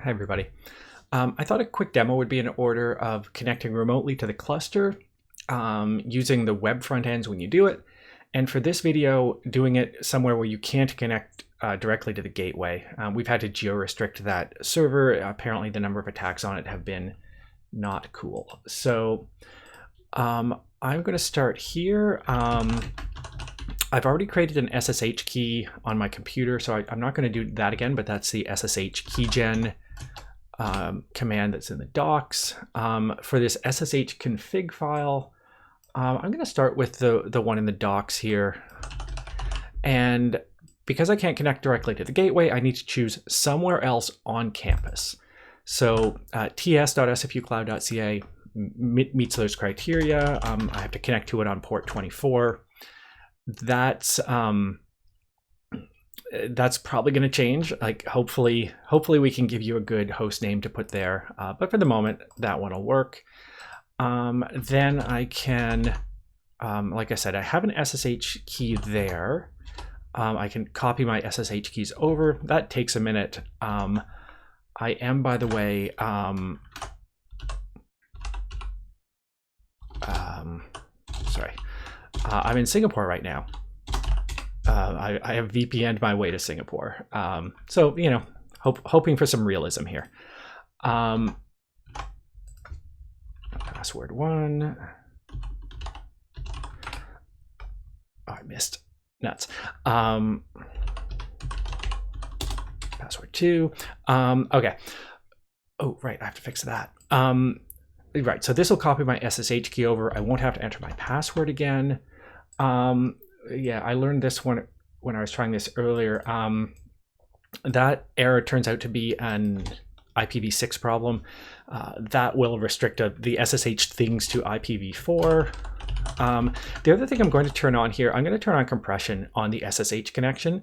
Hi everybody. I thought a quick demo would be in order of connecting remotely to the cluster using the web front ends when you do it. And for this video, doing it somewhere where you can't connect directly to the gateway. We've had to geo-restrict that server. Apparently the number of attacks on it have been not cool. So I'm going to start here. I've already created an SSH key on my computer, so I'm not going to do that again, but that's the SSH keygen command that's in the docs. For this SSH config file, I'm going to start with the one in the docs here. And because I can't connect directly to the gateway, I need to choose somewhere else on campus. So ts.sfucloud.ca meets those criteria. I have to connect to it on port 24. That's probably going to change. Like hopefully we can give you a good host name to put there. But for the moment, that one will work. Then I can, like I said, I have an SSH key there. I can copy my SSH keys over. That takes a minute. I am, by the way, sorry. I'm in Singapore right now. I have VPN'd my way to Singapore. So, you know, hoping for some realism here. Password 1. Oh, I missed. Nuts. Password 2. Okay. Oh, right. I have to fix that. Right. So this will copy my SSH key over. I won't have to enter my password again. Yeah, I learned this one when I was trying this earlier. That error turns out to be an IPv6 problem. That will restrict the SSH things to IPv4. The other thing I'm going to turn on here, I'm going to turn on compression on the SSH connection.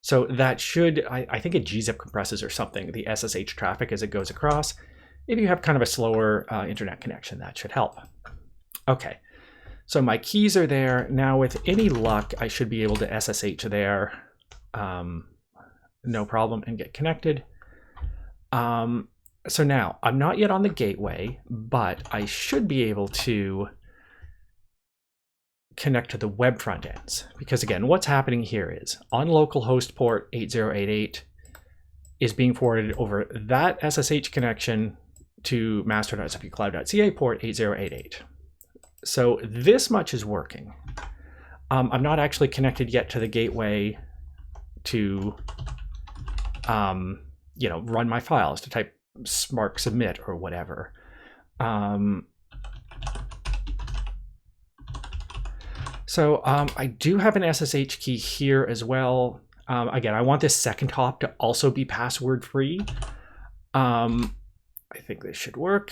So that should, I think it gzip compresses or something, the SSH traffic as it goes across. If you have kind of a slower internet connection, that should help. Okay. So my keys are there. Now with any luck, I should be able to SSH there, no problem, and get connected. So now I'm not yet on the gateway, but I should be able to connect to the web front ends. Because again, what's happening here is on localhost port 8088 is being forwarded over that SSH connection to master.sfucloud.ca port 8088. So this much is working. I'm not actually connected yet to the gateway to, you know, run my files, to type smart submit or whatever. So I do have an SSH key here as well. Again, I want this second hop to also be password free. I think this should work.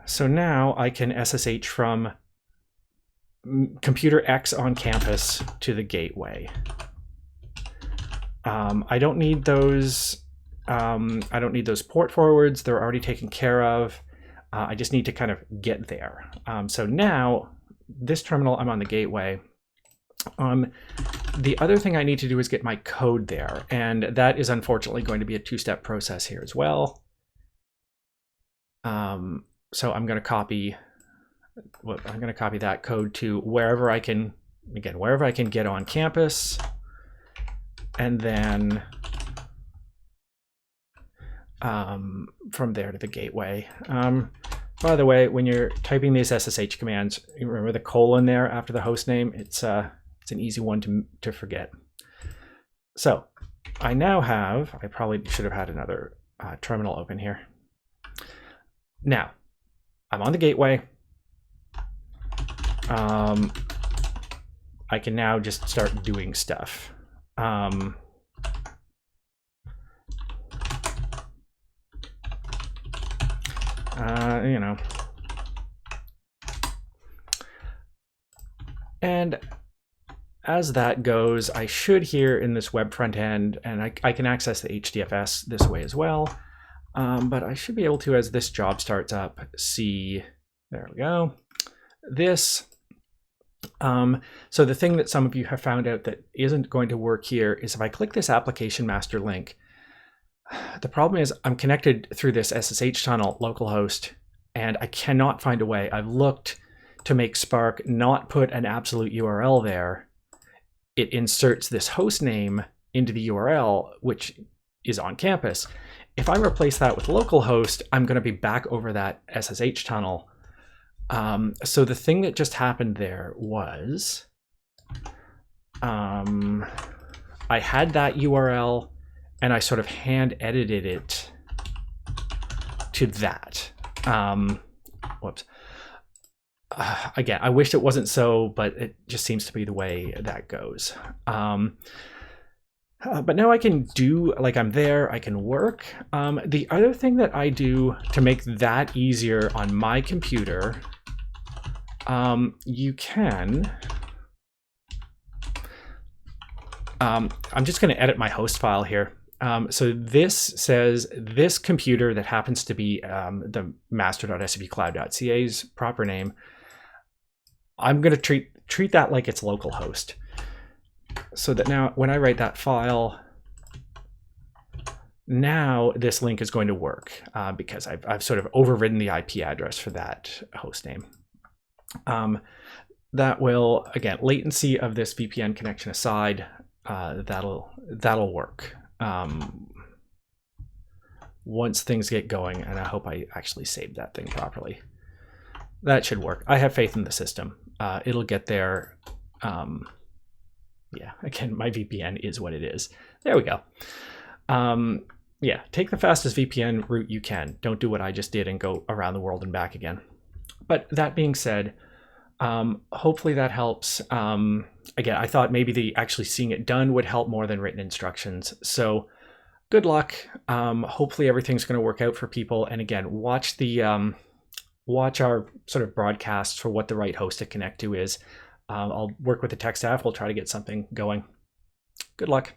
So now I can SSH from computer X on campus to the gateway. I don't need those. I don't need those port forwards. They're already taken care of. I just need to kind of get there. So now this terminal, I'm on the gateway. The other thing I need to do is get my code there, and that is unfortunately going to be a two-step process here as well. So I'm going to copy. Well, I'm going to copy that code to wherever I can. Again, wherever I can get on campus, and then from there to the gateway. By the way, when you're typing these SSH commands, you remember the colon there after the host name. It's an easy one to forget. So I now have. I probably should have had another terminal open here. Now I'm on the gateway. I can now just start doing stuff. You know, and as that goes, I should here in this web front end, and I can access the HDFS this way as well. But I should be able to, as this job starts up, see, there we go, this So the thing that some of you have found out that isn't going to work here is if I click this application master link, the problem is I'm connected through this SSH tunnel localhost, and I cannot find a way. I've looked to make Spark not put an absolute URL there. It inserts this host name into the URL, which is on campus. If I replace that with localhost, I'm going to be back over that SSH tunnel. So the thing that just happened there was I had that URL and I sort of hand edited it to that. Whoops. Again, I wish it wasn't so, but it just seems to be the way that goes. But now I can do, like, I'm there, I can work. The other thing that I do to make that easier on my computer, you can, I'm just going to edit my host file here. So this says this computer that happens to be the master.sfucloud.ca's proper name. I'm going to treat that like it's localhost, so that now when I write that file, now this link is going to work because I've sort of overridden the IP address for that host name. That will, again, latency of this VPN connection aside, that'll work once things get going, and I hope I actually saved that thing properly. That should work. I have faith in the system. It'll get there. Yeah, again, my VPN is what it is. There we go. Yeah, take the fastest VPN route you can. Don't do what I just did and go around the world and back again. But that being said, hopefully that helps. Again, I thought maybe the actually seeing it done would help more than written instructions. So good luck. Hopefully everything's going to work out for people. And again, watch the watch our sort of broadcasts for what the right host to connect to is. I'll work with the tech staff. We'll try to get something going. Good luck.